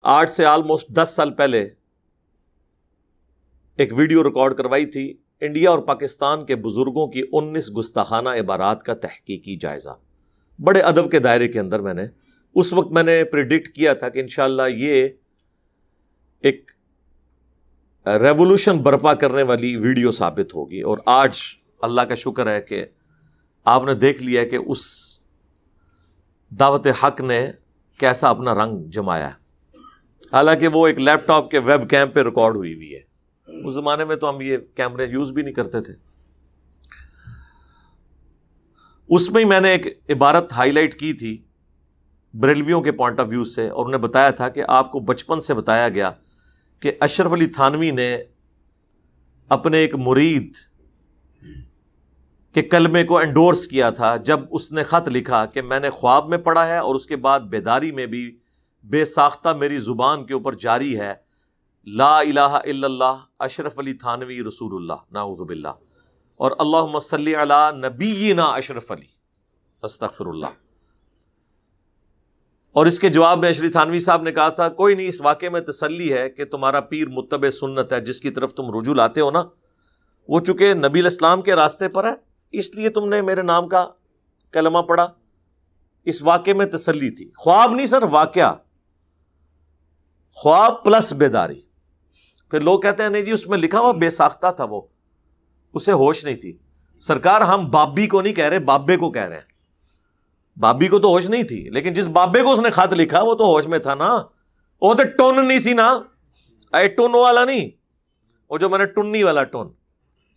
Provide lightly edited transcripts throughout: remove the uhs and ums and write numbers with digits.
8 سے آلموسٹ 10 سال پہلے ایک ویڈیو ریکارڈ کروائی تھی، انڈیا اور پاکستان کے بزرگوں کی 19 گستاخانہ عبارات کا تحقیقی جائزہ، بڑے ادب کے دائرے کے اندر۔ اس وقت میں نے پریڈکٹ کیا تھا کہ انشاءاللہ یہ ایک ریولوشن برپا کرنے والی ویڈیو ثابت ہوگی، اور آج اللہ کا شکر ہے کہ آپ نے دیکھ لیا کہ اس دعوت حق نے کیسا اپنا رنگ جمایا، حالانکہ وہ ایک لیپ ٹاپ کے ویب کیم پہ ریکارڈ ہوئی ہے۔ اس زمانے میں تو ہم یہ کیمرے یوز بھی نہیں کرتے تھے۔ اس میں ہی میں نے ایک عبارت ہائی لائٹ کی تھی بریلویوں کے پوائنٹ آف ویو سے، اور انہیں بتایا تھا کہ آپ کو بچپن سے بتایا گیا کہ اشرف علی تھانوی نے اپنے ایک مرید کے کلمے کو انڈورس کیا تھا جب اس نے خط لکھا کہ میں نے خواب میں پڑھا ہے اور اس کے بعد بیداری میں بھی بے ساختہ میری زبان کے اوپر جاری ہے، لا الہ الا اللہ اشرف علی تھانوی رسول اللہ، نعوذ باللہ، اور اللہم صلی علی نبینا اشرف علی، استغفر اللہ۔ اور اس کے جواب میں اشرف تھانوی صاحب نے کہا تھا، کوئی نہیں، اس واقعے میں تسلی ہے کہ تمہارا پیر متبع سنت ہے، جس کی طرف تم رجوع لاتے ہو نا، وہ چونکہ نبی الاسلام کے راستے پر ہے، اس لیے تم نے میرے نام کا کلمہ پڑھا۔ اس واقعے میں تسلی تھی، خواب نہیں سر، واقعہ، خواب پلس بیداری۔ پھر لوگ کہتے ہیں نہیں جی اس میں لکھا ہوا بے ساختہ تھا، وہ اسے ہوش نہیں تھی۔ سرکار ہم بابی کو نہیں کہہ رہے، بابے کو کہہ رہے ہیں۔ بابی کو تو ہوش نہیں تھی، لیکن جس بابے کو اس نے خط لکھا وہ تو ہوش میں تھا نا، وہ تو ٹون نہیں سی نا، اے ٹون والا نہیں، وہ جو میں نے ٹنی والا ٹون،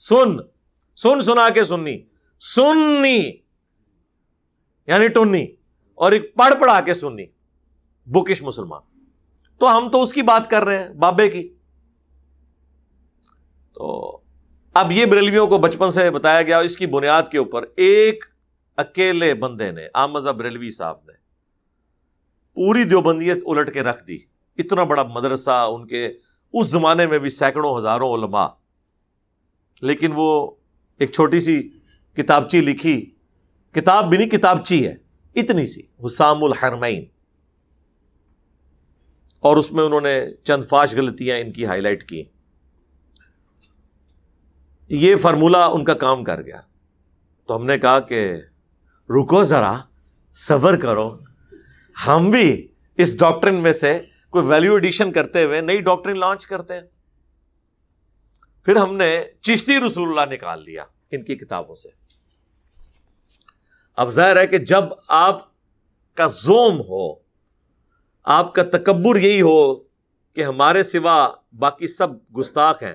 سن سنا کے سننی یعنی ٹنی، اور ایک پڑھ پڑھا کے سننی، بکش مسلمان۔ تو ہم تو اس کی بات کر رہے ہیں، بابے کی۔ تو اب یہ بریلویوں کو بچپن سے بتایا گیا، اس کی بنیاد کے اوپر ایک اکیلے بندے نے، احمد بریلوی صاحب نے، پوری دیوبندیت الٹ کے رکھ دی۔ اتنا بڑا مدرسہ، ان کے اس زمانے میں بھی سینکڑوں ہزاروں علماء، لیکن وہ ایک چھوٹی سی کتابچی لکھی، کتاب بھی نہیں کتابچی ہے، اتنی سی، حسام الحرمین، اور اس میں انہوں نے چند فاش غلطیاں ان کی ہائی لائٹ کی۔ یہ فارمولہ ان کا کام کر گیا۔ تو ہم نے کہا کہ رکو ذرا، صبر کرو، ہم بھی اس ڈاکٹرن میں سے کوئی ویلیو ایڈیشن کرتے ہوئے نئی ڈاکٹرن لانچ کرتے ہیں۔ پھر ہم نے چشتی رسول اللہ نکال لیا ان کی کتابوں سے۔ اب ظاہر ہے کہ جب آپ کا زوم ہو، آپ کا تکبر یہی ہو کہ ہمارے سوا باقی سب گستاخ ہیں،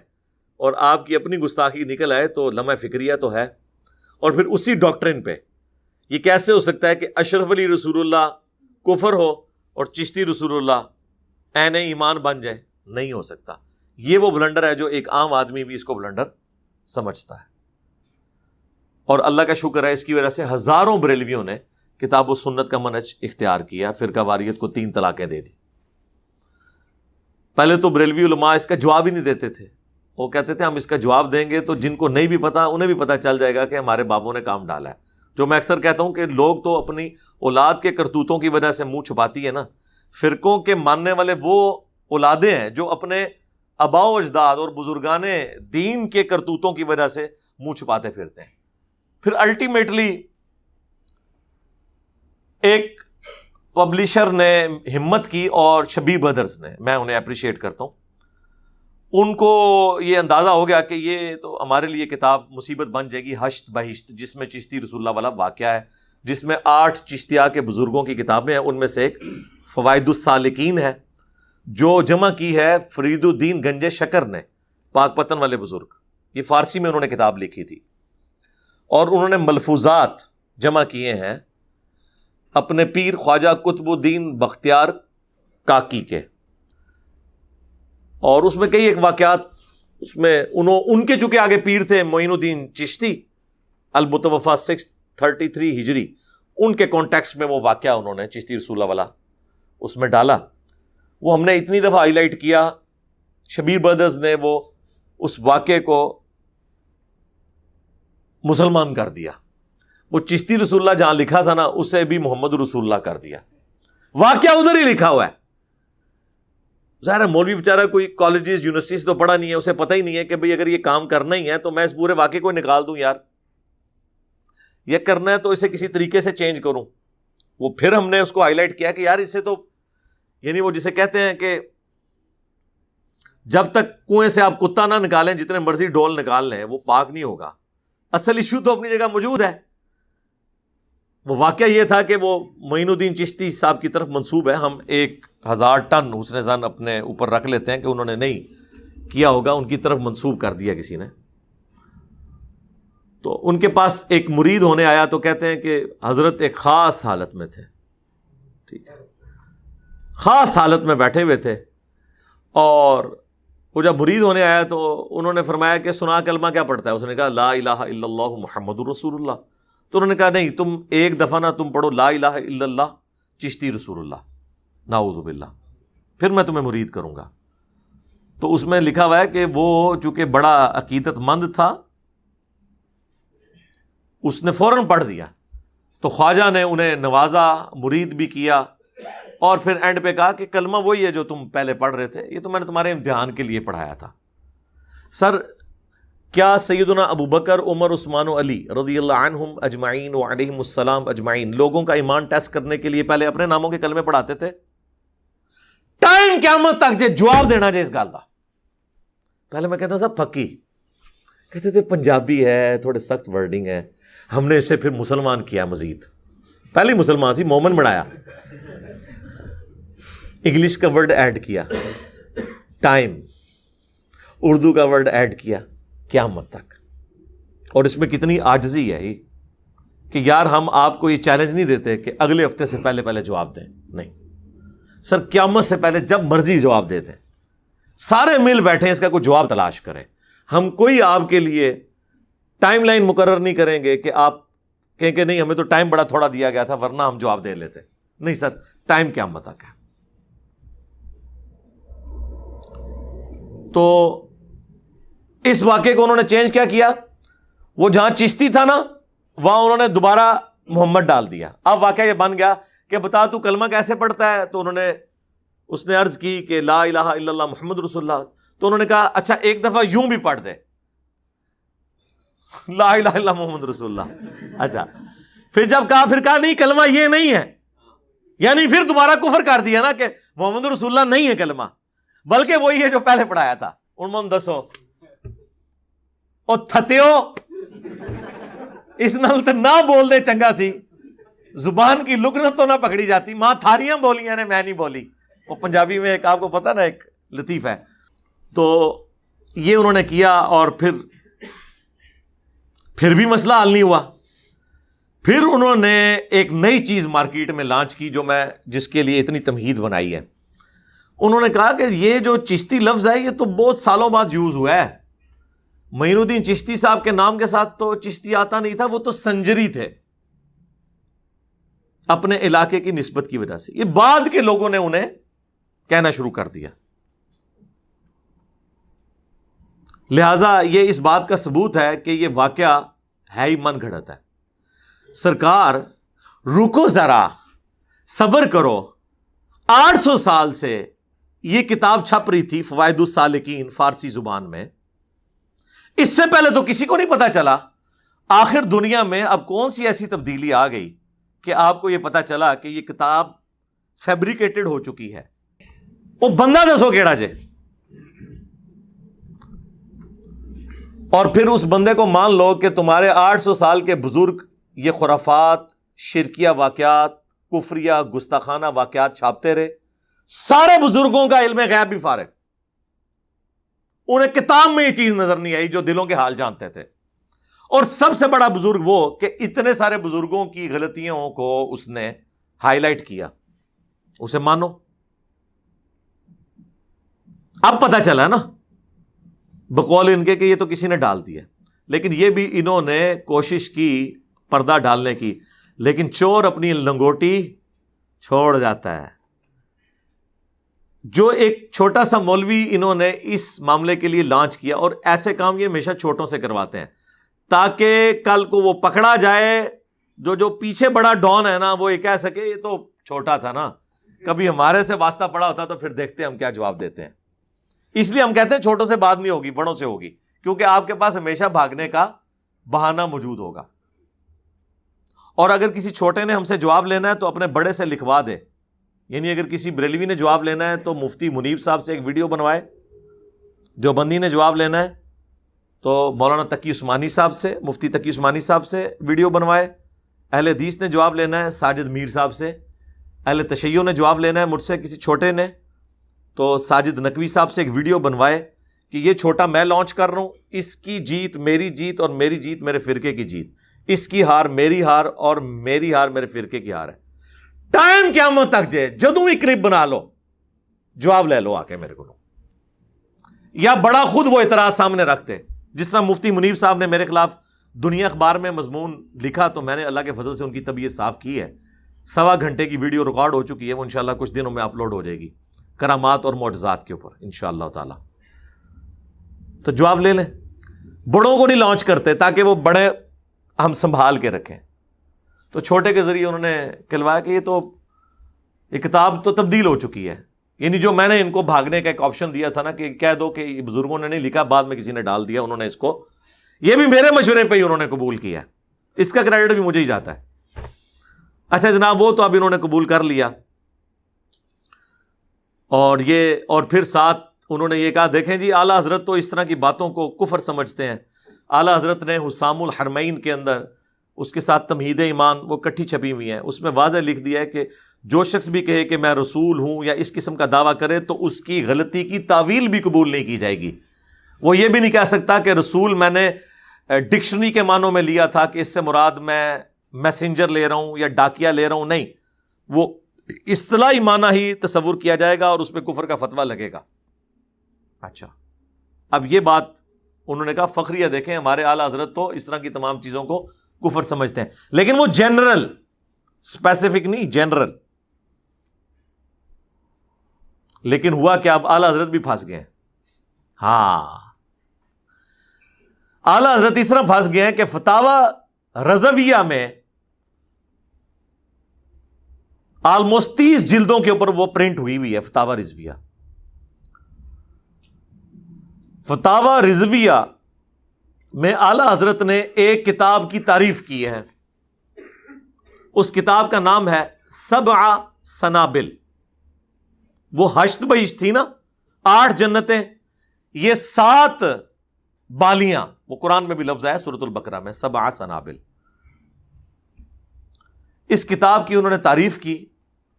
اور آپ کی اپنی گستاخی نکل آئے، تو لمحہ فکریہ تو ہے۔ اور پھر اسی ڈاکٹرن پہ یہ کیسے ہو سکتا ہے کہ اشرف علی رسول اللہ کفر ہو اور چشتی رسول اللہ عین ایمان بن جائے؟ نہیں ہو سکتا۔ یہ وہ بلنڈر ہے جو ایک عام آدمی بھی اس کو بلنڈر سمجھتا ہے، اور اللہ کا شکر ہے اس کی وجہ سے ہزاروں بریلویوں نے کتاب و سنت کا منہج اختیار کیا، فرقہ واریت کو 3 طلاقیں دے دی۔ پہلے تو بریلوی علماء اس کا جواب ہی نہیں دیتے تھے، وہ کہتے تھے ہم اس کا جواب دیں گے تو جن کو نہیں بھی پتا انہیں بھی پتا چل جائے گا کہ ہمارے بابوں نے کام ڈالا ہے۔ جو میں اکثر کہتا ہوں کہ لوگ تو اپنی اولاد کے کرتوتوں کی وجہ سے منہ چھپاتی ہے نا، فرقوں کے ماننے والے وہ اولادیں ہیں جو اپنے آباء و اجداد اور بزرگان دین کے کرتوتوں کی وجہ سے منہ چھپاتے پھرتے ہیں۔ پھر الٹیمیٹلی ایک پبلشر نے ہمت کی، اور شبیر بردرز نے، میں انہیں اپریشیٹ کرتا ہوں، ان کو یہ اندازہ ہو گیا کہ یہ تو ہمارے لیے کتاب مصیبت بن جائے گی، حشت بہشت، جس میں چشتی رسول اللہ والا واقعہ ہے، جس میں 8 چشتیہ کے بزرگوں کی کتابیں ہیں، ان میں سے ایک فوائد السالکین ہے، جو جمع کی ہے فرید الدین گنج شکر نے، پاک پتن والے بزرگ۔ یہ فارسی میں انہوں نے کتاب لکھی تھی، اور انہوں نے ملفوظات جمع کیے ہیں اپنے پیر خواجہ قطب الدین بختیار کاکی کے، اور اس میں کئی ایک واقعات، اس میں ان کے چونکہ آگے پیر تھے معین الدین چشتی المتوفا 633 ہجری، ان کے کانٹیکسٹ میں وہ واقعہ انہوں نے چشتی رسول اللہ والا اس میں ڈالا۔ وہ ہم نے اتنی دفعہ ہائی لائٹ کیا، شبیر بردرز نے وہ اس واقعے کو مسلمان کر دیا۔ وہ چشتی رسول اللہ جہاں لکھا تھا نا، اسے بھی محمد رسول اللہ کر دیا، واقعہ ادھر ہی لکھا ہوا ہے۔ ظاہر ہے مولوی بیچارہ کوئی کالجز یونیورسٹی سے تو پڑھا نہیں ہے، اسے پتہ ہی نہیں ہے کہ بھئی اگر یہ کام کرنا ہی ہے تو میں اس پورے واقعے کو نکال دوں یار، یہ کرنا ہے تو اسے کسی طریقے سے چینج کروں. وہ پھر ہم نے اس کو ہائی لائٹ کیا کہ یار اسے تو، یعنی وہ جسے کہتے ہیں کہ جب تک کنویں سے آپ کتا نہ نکالیں جتنے مرضی ڈول نکال لیں وہ پاک نہیں ہوگا. اصل ایشو تو اپنی جگہ موجود ہے. وہ واقعہ یہ تھا کہ وہ معین الدین چشتی صاحب کی طرف منسوب ہے. ہم 1000 ٹن حسن ظن اپنے اوپر رکھ لیتے ہیں کہ انہوں نے نہیں کیا ہوگا، ان کی طرف منسوب کر دیا کسی نے. تو ان کے پاس ایک مرید ہونے آیا تو کہتے ہیں کہ حضرت ایک خاص حالت میں تھے، ٹھیک ہے، خاص حالت میں بیٹھے ہوئے تھے، اور وہ جب مرید ہونے آیا تو انہوں نے فرمایا کہ سنا کلمہ کیا پڑھتا ہے؟ اس نے کہا لا الہ الا اللہ محمد الرسول اللہ. تو انہوں نے کہا نہیں، تم ایک دفعہ نہ تم پڑھو لا الہ الا اللہ چشتی رسول اللہ، نعوذ باللہ، پھر میں تمہیں مرید کروں گا. تو اس میں لکھا ہوا ہے کہ وہ چونکہ بڑا عقیدت مند تھا، اس نے فوراً پڑھ دیا. تو خواجہ نے انہیں نوازا، مرید بھی کیا، اور پھر اینڈ پہ کہا کہ کلمہ وہی ہے جو تم پہلے پڑھ رہے تھے، یہ تو میں نے تمہارے امتحان کے لیے پڑھایا تھا. سر کیا سیدنا ابو بکر، عمر، عثمان و علی رضی اللہ عنہم اجمعین وعلیہم السلام اجمعین لوگوں کا ایمان ٹیسٹ کرنے کے لیے پہلے اپنے ناموں کے کلمے پڑھاتے تھے؟ ٹائم قیامت تک جے جواب دینا جے اس گل دا. پہلے میں کہتا صاحب پکی، کہتے تھے پنجابی ہے، تھوڑے سخت ورڈنگ ہے. ہم نے اسے پھر مسلمان کیا، مزید پہلے مسلمان سی مومن بنایا، انگلش کا ورڈ ایڈ کیا، ٹائم، اردو کا ورڈ ایڈ کیا، قیامت تک. اور اس میں کتنی عاجزی ہے یہ کہ یار ہم آپ کو یہ چیلنج نہیں دیتے کہ اگلے ہفتے سے پہلے جواب دیں، نہیں سر، قیامت سے پہلے جب مرضی جواب دے دیں. سارے مل بیٹھے اس کا کوئی جواب تلاش کریں. ہم کوئی آپ کے لیے ٹائم لائن مقرر نہیں کریں گے کہ آپ کہیں کہ نہیں ہمیں تو ٹائم بڑا تھوڑا دیا گیا تھا ورنہ ہم جواب دے لیتے. نہیں سر، ٹائم قیامت تک ہے. تو اس واقعے کو انہوں نے چینج کیا کیا، وہ جہاں چشتی تھا نا وہاں انہوں نے دوبارہ محمد ڈال دیا. اب واقعہ یہ بن گیا کہ بتا تو کلمہ کیسے پڑھتا ہے؟ تو اس نے عرض کی کہ لا الہ الا اللہ محمد رسول اللہ. تو انہوں نے کہا اچھا ایک دفعہ یوں بھی پڑھ دے، لا الہ الا اللہ محمد رسول اللہ. اچھا پھر جب کہا، پھر کہا نہیں کلمہ یہ نہیں ہے، یعنی پھر دوبارہ کفر کر دیا نا کہ محمد رسول اللہ نہیں ہے کلمہ، بلکہ وہی ہے جو پہلے پڑھایا تھا. ان دسو او تھتیو اس نال تے نہ بول دے چنگا سی، زبان کی لکنت تو نہ پکڑی جاتی. ماں تھاریاں بولیاں نے، میں نہیں بولی. وہ پنجابی میں ایک آپ کو پتہ نا ایک لطیف ہے. تو یہ انہوں نے کیا، اور پھر بھی مسئلہ حل نہیں ہوا. پھر انہوں نے ایک نئی چیز مارکیٹ میں لانچ کی جس کے لیے اتنی تمہید بنائی ہے. انہوں نے کہا کہ یہ جو چشتی لفظ ہے یہ تو بہت سالوں بعد یوز ہوا ہے. معین الدین چشتی صاحب کے نام کے ساتھ تو چشتی آتا نہیں تھا، وہ تو سنجری تھے اپنے علاقے کی نسبت کی وجہ سے. یہ بعد کے لوگوں نے انہیں کہنا شروع کر دیا. لہذا یہ اس بات کا ثبوت ہے کہ یہ واقعہ ہے ہی من گھڑت ہے. سرکار رکو ذرا، صبر کرو. 800 سال سے یہ کتاب چھپ رہی تھی فوائد السالکین فارسی زبان میں. اس سے پہلے تو کسی کو نہیں پتا چلا. آخر دنیا میں اب کون سی ایسی تبدیلی آ گئی کہ آپ کو یہ پتا چلا کہ یہ کتاب فیبریکیٹڈ ہو چکی ہے. وہ بندہ دسو کیڑا جے. اور پھر اس بندے کو مان لو کہ تمہارے 800 سال کے بزرگ یہ خرافات، شرکیہ واقعات، کفریہ گستاخانہ واقعات چھاپتے رہے. سارے بزرگوں کا علم غیب بھی فارغ، انہیں کتاب میں یہ چیز نظر نہیں آئی جو دلوں کے حال جانتے تھے. اور سب سے بڑا بزرگ وہ کہ اتنے سارے بزرگوں کی غلطیوں کو اس نے ہائی لائٹ کیا. اسے مانو. اب پتا چلا نا بقول ان کے کہ یہ تو کسی نے ڈال دیا، لیکن یہ بھی انہوں نے کوشش کی پردہ ڈالنے کی، لیکن چور اپنی لنگوٹی چھوڑ جاتا ہے. جو ایک چھوٹا سا مولوی انہوں نے اس معاملے کے لیے لانچ کیا، اور ایسے کام یہ ہمیشہ چھوٹوں سے کرواتے ہیں تاکہ کل کو وہ پکڑا جائے. جو پیچھے بڑا ڈان ہے نا وہ یہ کہہ سکے یہ تو چھوٹا تھا نا، کبھی ہمارے سے واسطہ پڑا ہوتا تو پھر دیکھتے ہیں ہم کیا جواب دیتے ہیں. اس لیے ہم کہتے ہیں چھوٹوں سے بات نہیں ہوگی، بڑوں سے ہوگی، کیونکہ آپ کے پاس ہمیشہ بھاگنے کا بہانہ موجود ہوگا. اور اگر کسی چھوٹے نے ہم سے جواب لینا ہے تو اپنے بڑے سے لکھوا دے. یعنی اگر کسی بریلوی نے جواب لینا ہے تو مفتی منیب صاحب سے ایک ویڈیو بنوائے، دیوبندی نے جواب لینا ہے تو مولانا تقی عثمانی صاحب سے، مفتی تقی عثمانی صاحب سے ویڈیو بنوائے. اہل حدیث نے جواب لینا ہے ساجد میر صاحب سے. اہل تشیع نے جواب لینا ہے مجھ سے کسی چھوٹے نے تو ساجد نقوی صاحب سے ایک ویڈیو بنوائے کہ یہ چھوٹا میں لانچ کر رہا ہوں، اس کی جیت میری جیت اور میری جیت میرے فرقے کی جیت، اس کی ہار میری ہار اور میری ہار میرے فرقے کی ہار ہے. ٹائم قیامت تک جے جدوں ہی کلپ بنا لو جواب لے لو آ کے میرے کو. یا بڑا خود وہ اعتراض سامنے رکھتے، جس طرح مفتی منیب صاحب نے میرے خلاف دنیا اخبار میں مضمون لکھا تو میں نے اللہ کے فضل سے ان کی طبیعت صاف کی ہے. 1.25 گھنٹے کی ویڈیو ریکارڈ ہو چکی ہے، وہ انشاءاللہ کچھ دنوں میں اپلوڈ ہو جائے گی کرامات اور معجزات کے اوپر انشاءاللہ تعالی. تو جواب لے لیں. بڑوں کو نہیں لانچ کرتے تاکہ وہ بڑے ہم سنبھال کے رکھیں. تو چھوٹے کے ذریعے انہوں نے کہلوایا کہ یہ کتاب تو تبدیل ہو چکی ہے. یعنی جو میں نے ان کو بھاگنے کا ایک آپشن دیا تھا نا کہ کہہ دو کہ یہ بزرگوں نے نہیں لکھا، بعد میں کسی نے ڈال دیا، انہوں نے اس کو، یہ بھی میرے مشورے پہ ہی انہوں نے قبول کیا، اس کا کریڈٹ بھی مجھے ہی جاتا ہے. اچھا جناب، وہ تو اب انہوں نے قبول کر لیا. اور پھر ساتھ انہوں نے یہ کہا دیکھیں جی اعلیٰ حضرت تو اس طرح کی باتوں کو کفر سمجھتے ہیں. اعلیٰ حضرت نے حسام الحرمین کے اندر اس کے ساتھ تمہید ایمان وہ کٹھی چھپی ہوئی ہیں، اس میں واضح لکھ دیا ہے کہ جو شخص بھی کہے کہ میں رسول ہوں یا اس قسم کا دعویٰ کرے تو اس کی غلطی کی تعویل بھی قبول نہیں کی جائے گی. وہ یہ بھی نہیں کہہ سکتا کہ رسول میں نے ڈکشنری کے معنوں میں لیا تھا کہ اس سے مراد میں میسنجر لے رہا ہوں یا ڈاکیا لے رہا ہوں. نہیں، وہ اصطلاحی معنی ہی تصور کیا جائے گا اور اس پہ کفر کا فتویٰ لگے گا. اچھا، اب یہ بات انہوں نے کہا فخریہ دیکھیں ہمارے اعلیٰ حضرت تو اس طرح کی تمام چیزوں کو کفر سمجھتے ہیں، لیکن وہ جنرل، اسپیسیفک نہیں، جنرل. لیکن ہوا کہ اب اعلیٰ حضرت بھی پھنس گئے ہیں. ہاں، اعلیٰ حضرت اس طرح پھنس گئے ہیں کہ فتاوی رضویہ میں آلموسٹ 30 جلدوں کے اوپر وہ پرنٹ ہوئی ہے. فتاوی رضویہ، فتاوی رضویہ میں اعلیٰ حضرت نے ایک کتاب کی تعریف کی ہے. اس کتاب کا نام ہے 7 سنابل. وہ 8 بہشت تھی نا، 8 جنتیں، یہ 7 بالیاں، وہ قرآن میں بھی لفظ ہے سورۃ البقرہ میں 7 سنابل. اس کتاب کی انہوں نے تعریف کی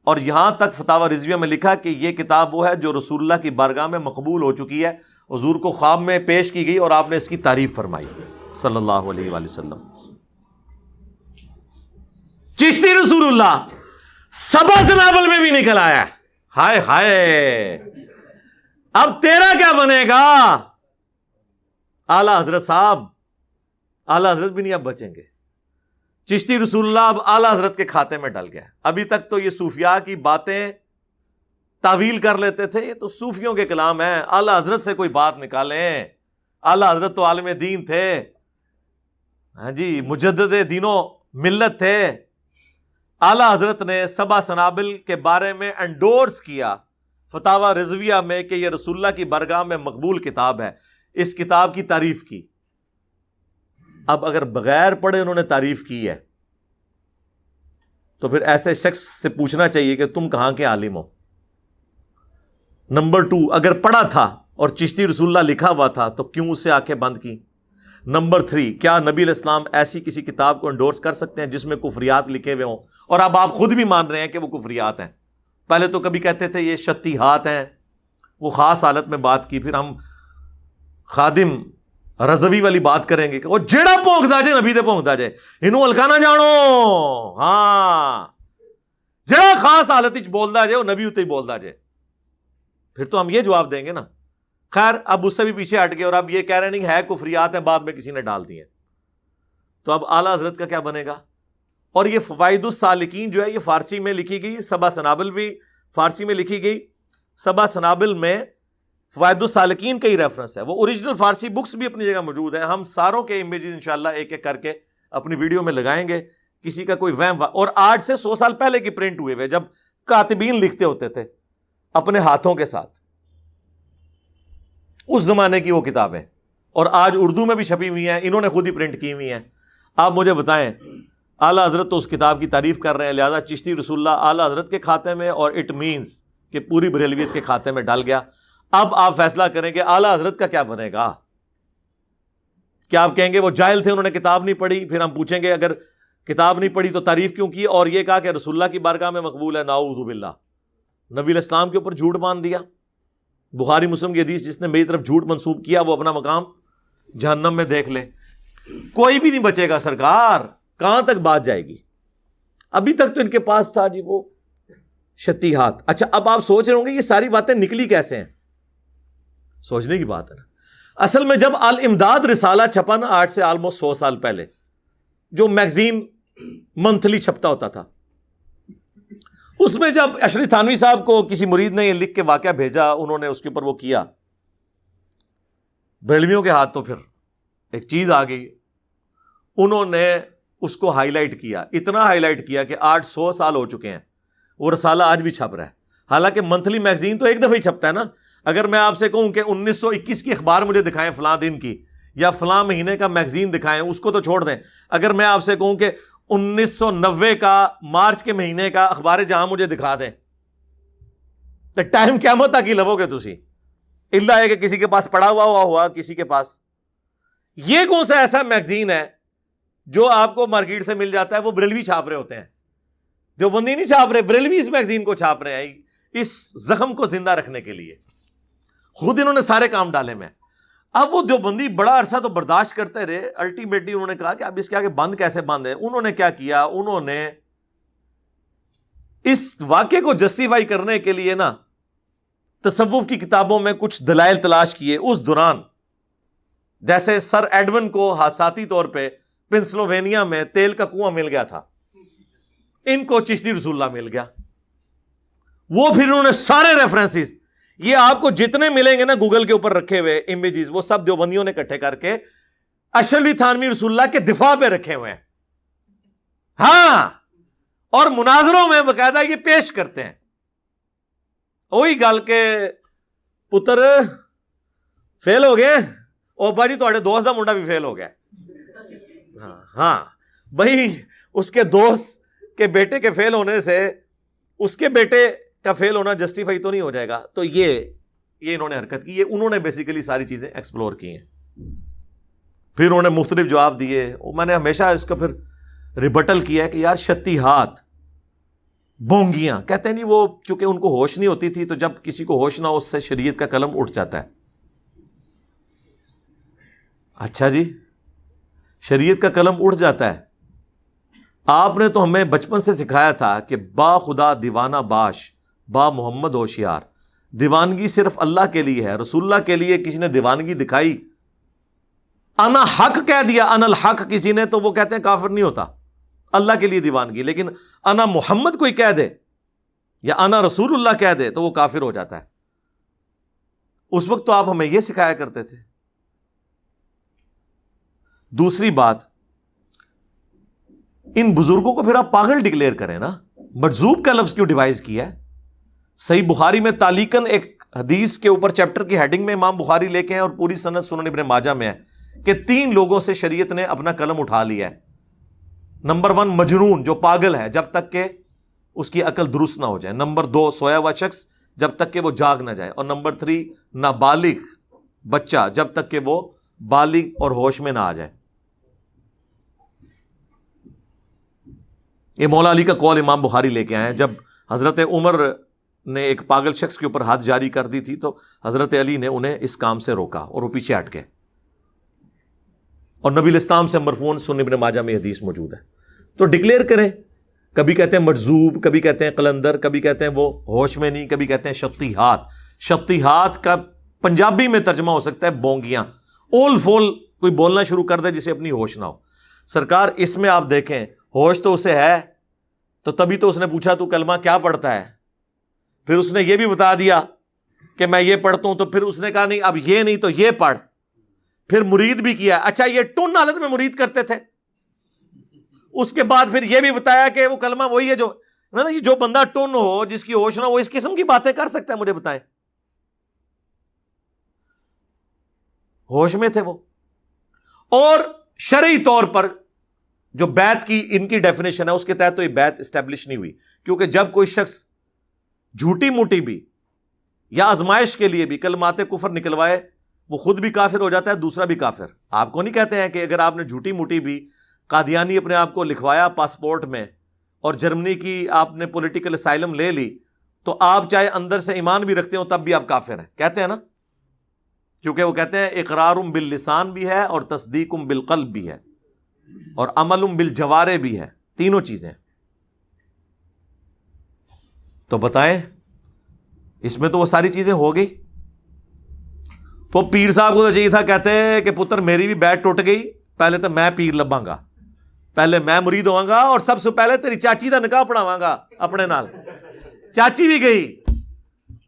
اور یہاں تک فتاوی رضویہ میں لکھا کہ یہ کتاب وہ ہے جو رسول اللہ کی بارگاہ میں مقبول ہو چکی ہے. حضور کو خواب میں پیش کی گئی اور آپ نے اس کی تعریف فرمائی صلی اللہ علیہ وآلہ وسلم. چشتی رسول اللہ 7 سنابل میں بھی نکل آیا ہے. ہائے ہائے، اب تیرا کیا بنے گا اعلیٰ حضرت صاحب؟ اعلیٰ حضرت بھی نہیں اب بچیں گے. چشتی رسول اللہ اب اعلیٰ حضرت کے کھاتے میں ڈل گیا. ابھی تک تو یہ صوفیاء کی باتیں تعویل کر لیتے تھے، یہ تو صوفیوں کے کلام ہیں. اعلیٰ حضرت سے کوئی بات نکالیں. اعلیٰ حضرت تو عالم دین تھے، ہاں جی، مجدد دینوں ملت تھے. اعلیٰ حضرت نے 7 سنابل کے بارے میں انڈورس کیا فتاوی رضویہ میں کہ یہ رسول اللہ کی بارگاہ میں مقبول کتاب ہے. اس کتاب کی تعریف کی. اب اگر بغیر پڑھے انہوں نے تعریف کی ہے تو پھر ایسے شخص سے پوچھنا چاہیے کہ تم کہاں کے عالم ہو. نمبر 2، اگر پڑھا تھا اور چشتی رسول اللہ لکھا ہوا تھا تو کیوں اسے آنکھیں بند کی. نمبر 3، کیا نبی علیہ السلام ایسی کسی کتاب کو انڈورس کر سکتے ہیں جس میں کفریات لکھے ہوئے ہوں؟ اور اب آپ خود بھی مان رہے ہیں کہ وہ کفریات ہیں. پہلے تو کبھی کہتے تھے یہ شتیہات ہیں، وہ خاص حالت میں بات کی. پھر ہم خادم رضوی والی بات کریں گے کہ وہ جیڑا پونکدا جے نبی دے پونکدا جے، انہوں ہلکا نہ جانو. ہاں، جیڑا خاص حالت وچ بولدا جے وہ نبی اتے ہی بولدا جے. پھر تو ہم یہ جواب دیں گے نا. خیر، اب اس سے بھی پیچھے ہٹ گئے اور اب یہ کہہ رہے نہیں ہے کفریات ہیں، بعد میں کسی نے ڈال دی ہیں. تو اب اعلیٰ حضرت کا کیا بنے گا؟ اور یہ فوائد السالکین جو ہے یہ فارسی میں لکھی گئی، 7 سنابل بھی فارسی میں لکھی گئی. 7 سنابل میں فوائد السالکین کا ہی ریفرنس ہے. وہ اوریجنل فارسی بکس بھی اپنی جگہ موجود ہیں. ہم ساروں کے امیجز انشاءاللہ ایک ایک کر کے اپنی ویڈیو میں لگائیں گے. کسی کا کوئی وہم اور 8 سے 100 سال پہلے کی پرنٹ ہوئے ہوئے، جب کاتبین لکھتے ہوتے تھے اپنے ہاتھوں کے ساتھ. اس زمانے کی وہ کتابیں، اور آج اردو میں بھی چھپی ہوئی ہیں، انہوں نے خود ہی پرنٹ کی ہوئی ہیں. آپ مجھے بتائیں، اعلیٰ حضرت تو اس کتاب کی تعریف کر رہے ہیں، لہذا چشتی رسول اللہ اعلیٰ حضرت کے کھاتے میں، اور اٹ مینس کہ پوری بریلویت کے کھاتے میں ڈال گیا. اب آپ فیصلہ کریں کہ اعلیٰ حضرت کا کیا بنے گا. کیا آپ کہیں گے وہ جاہل تھے، انہوں نے کتاب نہیں پڑھی؟ پھر ہم پوچھیں گے اگر کتاب نہیں پڑھی تو تعریف کیوں کی، اور یہ کہا کہ رسول اللہ کی بارگاہ میں مقبول ہے؟ نعوذ باللہ. نبی علیہ السلام کے اوپر جھوٹ باندھ دیا. بخاری مسلم کی حدیث، جس نے میری طرف جھوٹ منسوب کیا وہ اپنا مقام جہنم میں دیکھ لے. کوئی بھی نہیں بچے گا سرکار. کہاں تک بات جائے گی؟ ابھی تک تو ان کے پاس تھا جی وہ شتی ہاتھ. اچھا اب آپ سوچ رہے ہوں گے یہ ساری باتیں نکلی کیسے ہیں؟ سوچنے کی بات ہے نا. اصل میں جب الامداد رسالہ چھپا نا، آج سے آلموسٹ 100 سال پہلے، جو میگزین منتھلی چھپتا ہوتا تھا، اس میں جب اشری تھانوی صاحب کو کسی مرید نے یہ لکھ کے واقعہ بھیجا، انہوں نے اس کے اوپر وہ کیا، بریلویوں کے ہاتھ تو پھر ایک چیز آ گئی. انہوں نے اس کو ہائی لائٹ کیا، اتنا ہائی لائٹ کیا کہ 800 سال ہو چکے ہیں، وہ رسالہ آج بھی چھپ رہا ہے. حالانکہ منتھلی میگزین تو ایک دفعہ ہی چھپتا ہے نا. اگر میں آپ سے کہوں کہ 1921 کی اخبار مجھے دکھائیں فلاں دن کی، یا فلاں مہینے کا میگزین دکھائیں، اس کو تو چھوڑ دیں. اگر میں آپ سے کہوں کہ 1990 کا مارچ کے مہینے کا اخبار جہاں مجھے دکھا دیں، تو ٹائم قیامت تک ہی لو گے تسی، اللہ ہے کہ کسی کے پاس پڑا ہوا کسی کے پاس. یہ کون سا ایسا میگزین ہے جو آپ کو مارکیٹ سے مل جاتا ہے؟ وہ بریلوی چھاپ رہے ہوتے ہیں، دیوبندی نہیں چھاپ رہے، بریلوی اس میگزین کو چھاپ رہے ہیں اس زخم کو زندہ رکھنے کے لیے. خود انہوں نے سارے کام ڈالے میں. اب وہ دیوبندی بڑا عرصہ تو برداشت کرتے رہے، الٹیمیٹلی انہوں نے کہا کہ اب اس کے آگے بند کیسے بند ہے. انہوں نے کیا کیا، انہوں نے اس واقعے کو جسٹیفائی کرنے کے لیے نا تصوف کی کتابوں میں کچھ دلائل تلاش کیے. اس دوران جیسے سر ایڈون کو حادثاتی طور پہ پنسلوینیا میں تیل کا کنواں مل گیا تھا، ان کو چشتی رسول اللہ مل گیا. وہ پھر انہوں نے سارے ریفرنسز، یہ آپ کو جتنے ملیں گے نا گوگل کے اوپر رکھے ہوئے امیجز، وہ سب دیوبندیوں نے اکٹھے کر کے اشرفی تھانوی رسول اللہ کے دفاع پہ رکھے ہوئے ہیں. ہاں، اور مناظروں میں باقاعدہ یہ پیش کرتے ہیں. وہی گل کے پتر فیل ہو گئے، او بھائی تھوڑے دوست دا منڈا بھی فیل ہو گیا. ہاں بھائی، اس کے دوست کے بیٹے کے فیل ہونے سے اس کے بیٹے کا فیل ہونا جسٹیفائی تو نہیں ہو جائے گا. تو یہ انہوں نے حرکت کی. یہ انہوں نے بیسیکلی ساری چیزیں ایکسپلور کی ہیں. پھر انہوں نے مختلف جواب دیے. میں نے ہمیشہ اس کا پھر ریبٹل کیا ہے کہ یار شتی ہاتھ، بونگیاں کہتے ہیں نہیں، وہ چونکہ ان کو ہوش نہیں ہوتی تھی، تو جب کسی کو ہوش نہ ہو اس سے شریعت کا قلم اٹھ جاتا ہے. اچھا جی، شریعت کا قلم اٹھ جاتا ہے. آپ نے تو ہمیں بچپن سے سکھایا تھا کہ با خدا دیوانہ باش، با محمد ہوشیار. دیوانگی صرف اللہ کے لیے ہے. رسول اللہ کے لیے کسی نے دیوانگی دکھائی، انا حق کہہ دیا، انا الحق کسی نے، تو وہ کہتے ہیں کافر نہیں ہوتا. اللہ کے لیے دیوانگی. لیکن انا محمد کوئی کہہ دے یا انا رسول اللہ کہہ دے تو وہ کافر ہو جاتا ہے. اس وقت تو آپ ہمیں یہ سکھایا کرتے تھے. دوسری بات، ان بزرگوں کو پھر آپ پاگل ڈکلیئر کریں نا. مجذوب کا لفظ کیوں ڈیوائز کیا ہے؟ صحیح بخاری میں تالیکن ایک حدیث کے اوپر چیپٹر کی ہیڈنگ میں امام بخاری لے کے ہیں، اور پوری سند سنن ابن ماجہ میں ہے کہ 3 لوگوں سے شریعت نے اپنا قلم اٹھا لیا ہے. نمبر 1 مجنون، جو پاگل ہے جب تک کہ اس کی عقل درست نہ ہو جائے. نمبر 2 سویا ہوا شخص جب تک کہ وہ جاگ نہ جائے. اور نمبر 3 نابالغ بچہ جب تک کہ وہ بالغ اور ہوش میں نہ آ جائے. یہ مولا علی کا قول امام بخاری لے کے آئے ہیں. جب حضرت عمر نے ایک پاگل شخص کے اوپر ہاتھ جاری کر دی تھی تو حضرت علی نے انہیں اس کام سے روکا اور وہ پیچھے ہٹ گئے. اور نبی الاسلام سے مرفوعاً سنن ابن ماجہ میں حدیث موجود ہے. تو ڈکلیئر کریں. کبھی کہتے ہیں مجذوب، کبھی کہتے ہیں قلندر، کبھی کہتے ہیں وہ ہوش میں نہیں، کبھی کہتے ہیں شتی ہاتھ. شتی ہاتھ کا پنجابی میں ترجمہ ہو سکتا ہے بونگیاں. اول فول کوئی بولنا شروع کر دے جسے اپنی ہوش نہ ہو. سرکار اس میں آپ دیکھیں ہوش تو اسے ہے، تو تبھی تو اس نے پوچھا تو کلمہ کیا پڑھتا ہے. پھر اس نے یہ بھی بتا دیا کہ میں یہ پڑھتا ہوں، تو پھر اس نے کہا نہیں اب یہ نہیں تو یہ پڑھ. پھر مرید بھی کیا. اچھا یہ ٹن حالت میں مرید کرتے تھے. اس کے بعد پھر یہ بھی بتایا کہ وہ کلمہ وہی ہے جو مطلب یہ جو بندہ ٹن ہو، جس کی ہوش نہ ہو، اس قسم کی باتیں کر سکتا ہے؟ مجھے بتائیں، ہوش میں تھے وہ؟ اور شرعی طور پر جو بیعت کی ان کی ڈیفینیشن ہے، اس کے تحت تو یہ بیعت اسٹیبلش نہیں ہوئی، کیونکہ جب کوئی شخص جھوٹی موٹی بھی یا آزمائش کے لیے بھی کلمات کفر نکلوائے، وہ خود بھی کافر ہو جاتا ہے، دوسرا بھی کافر۔ آپ کو نہیں کہتے ہیں کہ اگر آپ نے جھوٹی موٹی بھی قادیانی اپنے آپ کو لکھوایا پاسپورٹ میں اور جرمنی کی آپ نے پولیٹیکل اسائلم لے لی، تو آپ چاہے اندر سے ایمان بھی رکھتے ہو تب بھی آپ کافر ہیں، کہتے ہیں نا؟ کیونکہ وہ کہتے ہیں اقرار باللسان بھی ہے اور تصدیق بالقلب بھی ہے اور عمل بالجوارح بھی ہے، تینوں چیزیں۔ تو بتائیں اس میں تو وہ ساری چیزیں ہو گئی۔ تو پیر صاحب کو تو چاہیے تھا، کہتے ہیں کہ پتر میری بھی بیعت ٹوٹ گئی، پہلے تو میں پیر لباں گا، پہلے میں مرید ہوں گا، اور سب سے پہلے تیری چاچی دا نکاح پڑھاواں گا اپنے نال۔ چاچی بھی گئی،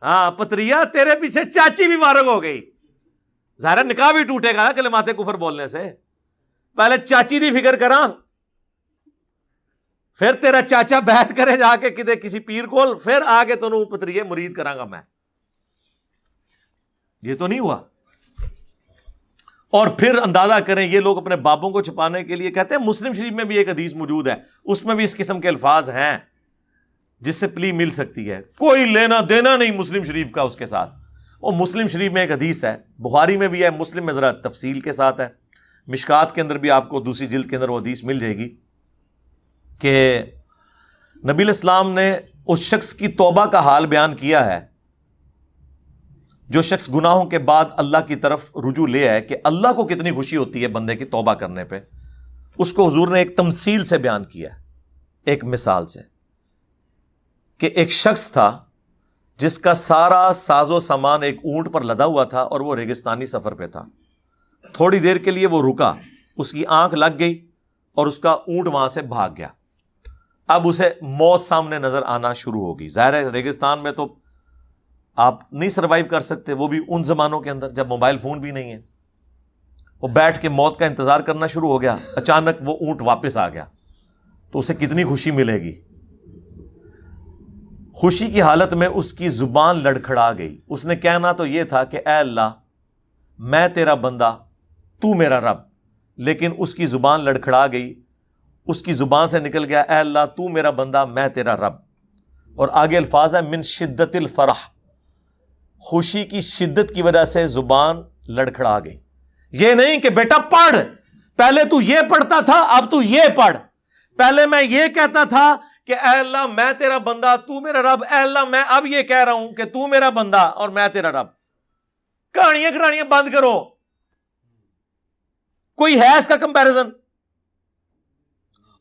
ہاں پتریا تیرے پیچھے چاچی بھی فارغ ہو گئی، ظاہر نکاح بھی ٹوٹے گا نا کلمات کفر بولنے سے۔ پہلے چاچی دی فکر کراں، پھر تیرا چاچا بیعت کرے جا کے کسی پیر کول، پھر آگے تنوں پتریے مرید کراں گا میں۔ یہ تو نہیں ہوا۔ اور پھر اندازہ کریں، یہ لوگ اپنے بابوں کو چھپانے کے لیے کہتے ہیں، مسلم شریف میں بھی ایک حدیث موجود ہے، اس میں بھی اس قسم کے الفاظ ہیں جس سے پلی مل سکتی ہے، کوئی لینا دینا نہیں مسلم شریف کا اس کے ساتھ۔ اور مسلم شریف میں ایک حدیث ہے، بخاری میں بھی ہے، مسلم میں ذرا تفصیل کے ساتھ ہے، مشکات کے اندر بھی آپ کو دوسری جلد کے اندر وہ حدیث مل جائے گی کہ نبی الاسلام نے اس شخص کی توبہ کا حال بیان کیا ہے جو شخص گناہوں کے بعد اللہ کی طرف رجوع لے آئے، کہ اللہ کو کتنی خوشی ہوتی ہے بندے کی توبہ کرنے پہ۔ اس کو حضور نے ایک تمثیل سے بیان کیا ہے، ایک مثال سے، کہ ایک شخص تھا جس کا سارا ساز و سامان ایک اونٹ پر لدا ہوا تھا اور وہ ریگستانی سفر پہ تھا۔ تھوڑی دیر کے لیے وہ رکا، اس کی آنکھ لگ گئی اور اس کا اونٹ وہاں سے بھاگ گیا۔ اب اسے موت سامنے نظر آنا شروع ہوگی۔ ظاہر ہے ریگستان میں تو آپ نہیں سروائیو کر سکتے، وہ بھی ان زمانوں کے اندر جب موبائل فون بھی نہیں ہے۔ وہ بیٹھ کے موت کا انتظار کرنا شروع ہو گیا، اچانک وہ اونٹ واپس آ گیا، تو اسے کتنی خوشی ملے گی۔ خوشی کی حالت میں اس کی زبان لڑکھڑا گئی۔ اس نے کہنا تو یہ تھا کہ اے اللہ میں تیرا بندہ، تو میرا رب، لیکن اس کی زبان لڑکھڑا گئی، اس کی زبان سے نکل گیا اے اللہ تو میرا بندہ میں تیرا رب۔ اور آگے الفاظ ہے من شدت الفرح، خوشی کی شدت کی وجہ سے زبان لڑکھڑا گئی۔ یہ نہیں کہ بیٹا پڑھ، پہلے تو یہ پڑھتا تھا اب تو یہ پڑھ، پہلے میں یہ کہتا تھا کہ اے اللہ میں تیرا بندہ تو میرا رب، اے اللہ میں اب یہ کہہ رہا ہوں کہ تو میرا بندہ اور میں تیرا رب۔ کہانیاں بند کرو، کوئی ہے اس کا کمپیریزن؟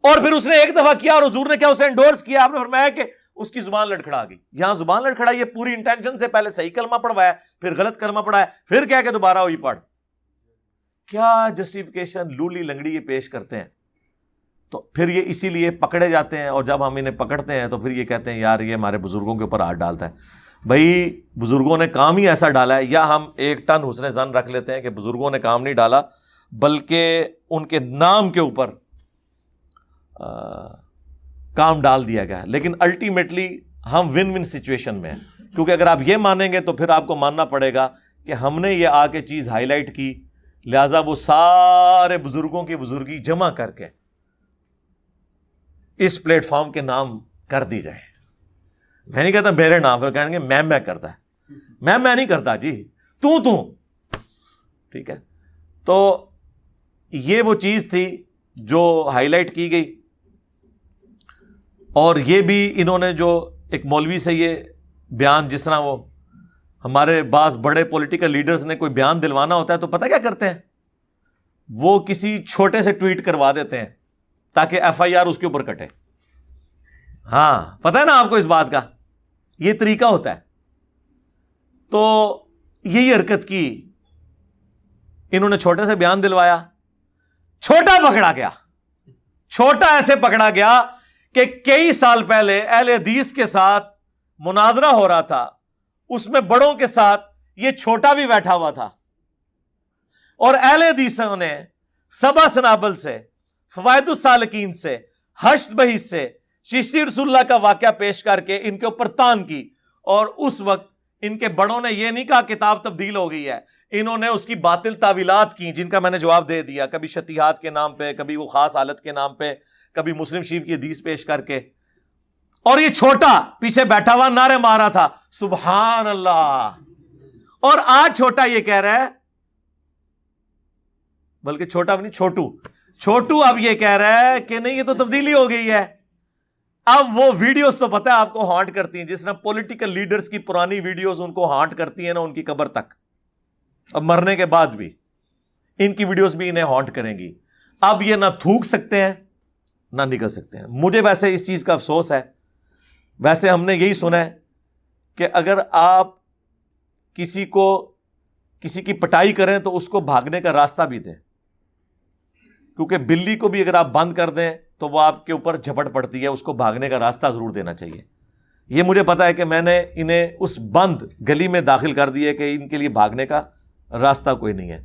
اور پھر اس نے ایک دفعہ کیا اور حضور نے کیا اسے انڈورس کیا، آپ نے فرمایا کہ اس کی زبان لڑکھڑا گئی۔ یہاں زبان لڑکھڑائی ہے پوری انٹینشن سے، پہلے صحیح کلمہ پڑھوایا پھر غلط کلمہ پڑھایا پھر کیا کہ دوبارہ وہی پڑھ۔ کیا جسٹیفیکیشن لولی لنگڑی یہ پیش کرتے ہیں، تو پھر یہ اسی لیے پکڑے جاتے ہیں، اور جب ہم انہیں پکڑتے ہیں تو پھر یہ کہتے ہیں یار یہ ہمارے بزرگوں کے اوپر ہاتھ ڈالتا ہے۔ بھائی بزرگوں نے کام ہی ایسا ڈالا ہے، یا ہم ایک ٹن حسن ظن رکھ لیتے ہیں کہ بزرگوں نے کام نہیں ڈالا بلکہ ان کے نام کے اوپر کام ڈال دیا گیا ہے، لیکن الٹیمیٹلی ہم ون ون سچویشن میں ہیں، کیونکہ اگر آپ یہ مانیں گے تو پھر آپ کو ماننا پڑے گا کہ ہم نے یہ آ کے چیز ہائی لائٹ کی، لہذا وہ سارے بزرگوں کی بزرگی جمع کر کے اس پلیٹ فارم کے نام کر دی جائے۔ میں نہیں کہتا میرے نام پہ، کہیں گے میں کرتا ہے، میں نہیں کرتا جی، تو ٹھیک ہے۔ تو یہ وہ چیز تھی جو ہائی لائٹ کی گئی، اور یہ بھی انہوں نے جو ایک مولوی سے یہ بیان، جس طرح وہ ہمارے بعض بڑے پولیٹیکل لیڈرز نے کوئی بیان دلوانا ہوتا ہے تو پتہ کیا کرتے ہیں، وہ کسی چھوٹے سے ٹویٹ کروا دیتے ہیں تاکہ ایف آئی آر اس کے اوپر کٹے۔ ہاں پتہ ہے نا آپ کو اس بات کا، یہ طریقہ ہوتا ہے۔ تو یہی حرکت کی، انہوں نے چھوٹے سے بیان دلوایا، چھوٹا پکڑا گیا، چھوٹا ایسے پکڑا گیا کہ کئی سال پہلے اہل حدیث کے ساتھ مناظرہ ہو رہا تھا، اس میں بڑوں کے ساتھ یہ چھوٹا بھی بیٹھا ہوا تھا، اور اہل حدیثوں نے سبا سنابل سے، فوائد السالکین سے، حشد بحث سے، چشتی رسول اللہ کا واقعہ پیش کر کے ان کے اوپر تان کی، اور اس وقت ان کے بڑوں نے یہ نہیں کہا کتاب تبدیل ہو گئی ہے، انہوں نے اس کی باطل تعویلات کی جن کا میں نے جواب دے دیا، کبھی شتیہات کے نام پہ، کبھی وہ خاص حالت کے نام پہ، کبھی مسلم شریف کی حدیث پیش کر کے. اور یہ چھوٹا پیچھے بیٹھا ہوا نعرے مارا تھا سبحان اللہ، اور آج چھوٹا یہ کہہ رہا ہے، بلکہ چھوٹا بھی نہیں، چھوٹو اب یہ کہہ رہا ہے کہ نہیں یہ تو تبدیلی ہو گئی ہے. اب وہ ویڈیوز تو پتہ ہے آپ کو ہانٹ کرتی ہیں، جس طرح پولیٹیکل لیڈرز کی پرانی ویڈیوز ان کو ہانٹ کرتی ہیں نا ان کی قبر تک، اب مرنے کے بعد بھی ان کی ویڈیوز بھی انہیں ہانٹ کریں گی. اب یہ نہ تھوک سکتے ہیں نہ نکل سکتے ہیں. مجھے ویسے اس چیز کا افسوس ہے، ویسے ہم نے یہی سنا ہے کہ اگر آپ کسی کی پٹائی کریں تو اس کو بھاگنے کا راستہ بھی دیں، کیونکہ بلی کو بھی اگر آپ بند کر دیں تو وہ آپ کے اوپر جھپٹ پڑتی ہے، اس کو بھاگنے کا راستہ ضرور دینا چاہیے. یہ مجھے پتا ہے کہ میں نے انہیں اس بند گلی میں داخل کر دیا کہ ان کے لیے بھاگنے کا راستہ کوئی نہیں ہے.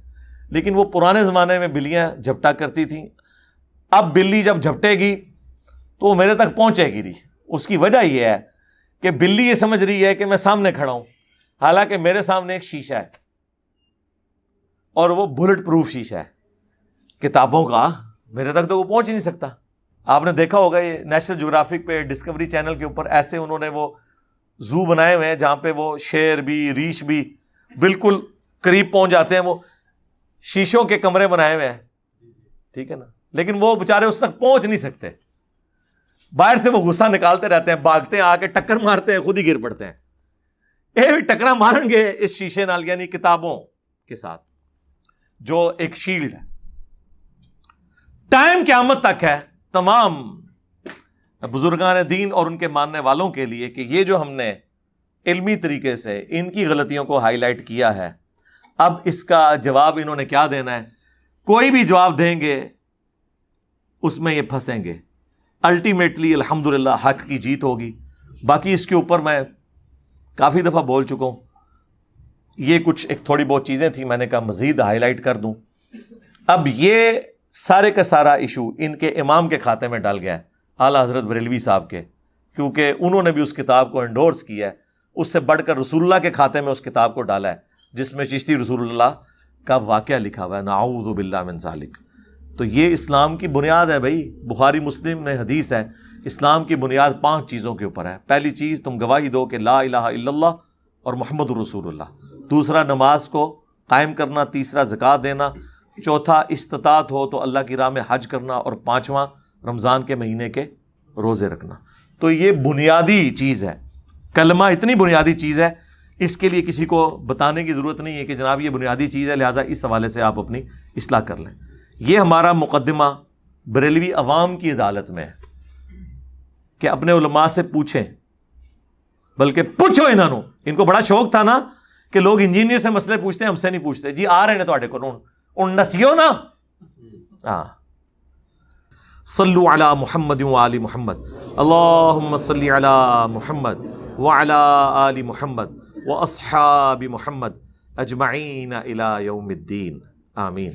لیکن وہ پرانے زمانے میں بلیاں جھپٹا کرتی تھیں، اب بلی جب جھپٹے گی تو وہ میرے تک پہنچے گی نہیں. اس کی وجہ یہ ہے کہ بلی یہ سمجھ رہی ہے کہ میں سامنے کھڑا ہوں، حالانکہ میرے سامنے ایک شیشہ ہے، اور وہ بلٹ پروف شیشہ ہے کتابوں کا، میرے تک تو وہ پہنچ ہی نہیں سکتا. آپ نے دیکھا ہوگا یہ نیشنل جغرافک پہ ڈسکوری چینل کے اوپر ایسے انہوں نے وہ زو بنائے ہوئے ہیں جہاں پہ وہ شیر بھی ریچھ بھی بالکل قریب پہنچ جاتے ہیں، وہ شیشوں کے کمرے بنائے ہوئے ہیں، ٹھیک ہے نا، لیکن وہ بےچارے اس تک پہنچ نہیں سکتے. باہر سے وہ غصہ نکالتے رہتے ہیں، بھاگتے ہیں، آ کے ٹکر مارتے ہیں، خود ہی گر پڑتے ہیں. یہ بھی ٹکرا ماریں گے اس شیشے نال، یعنی کتابوں کے ساتھ جو ایک شیلڈ ہے. ٹائم قیامت تک ہے تمام بزرگان دین اور ان کے ماننے والوں کے لیے کہ یہ جو ہم نے علمی طریقے سے ان کی غلطیوں کو ہائی لائٹ کیا ہے، اب اس کا جواب انہوں نے کیا دینا ہے. کوئی بھی جواب دیں گے اس میں یہ پھنسیں گے. الٹیمیٹلی الحمدللہ حق کی جیت ہوگی. باقی اس کے اوپر میں کافی دفعہ بول چکا ہوں، یہ کچھ ایک تھوڑی بہت چیزیں تھیں، میں نے کہا مزید ہائی لائٹ کر دوں. اب یہ سارے کا سارا ایشو ان کے امام کے کھاتے میں ڈال گیا ہے، اعلیٰ حضرت بریلوی صاحب کے، کیونکہ انہوں نے بھی اس کتاب کو انڈورس کیا ہے. اس سے بڑھ کر رسول اللہ کے کھاتے میں اس کتاب کو ڈالا ہے جس میں چشتی رسول اللہ کا واقعہ لکھا ہوا ہے، نعوذ باللہ من ذالک. تو یہ اسلام کی بنیاد ہے بھائی. بخاری مسلم میں حدیث ہے، اسلام کی بنیاد 5 چیزوں کے اوپر ہے. پہلی چیز تم گواہی دو کہ لا الہ الا اللہ اور محمد الرسول اللہ. دوسرا نماز کو قائم کرنا. تیسرا زکوٰۃ دینا. چوتھا استطاعت ہو تو اللہ کی راہ میں حج کرنا. اور 5واں رمضان کے مہینے کے روزے رکھنا. تو یہ بنیادی چیز ہے. کلمہ اتنی بنیادی چیز ہے، اس کے لیے کسی کو بتانے کی ضرورت نہیں ہے کہ جناب یہ بنیادی چیز ہے، لہٰذا اس حوالے سے آپ اپنی اصلاح کر لیں. یہ ہمارا مقدمہ بریلوی عوام کی عدالت میں ہے کہ اپنے علماء سے پوچھیں، بلکہ پوچھو ان کو بڑا شوق تھا نا کہ لوگ انجینئر سے مسئلے پوچھتے ہیں، ہم سے نہیں پوچھتے. جی آ رہے ہیں تواڈے کو ان نسیو نا. ہاں صلو علی محمد وآل محمد، اللہم صلی علی محمد وعلی آل محمد واصحاب محمد اجمعین الی یوم الدین. آمین.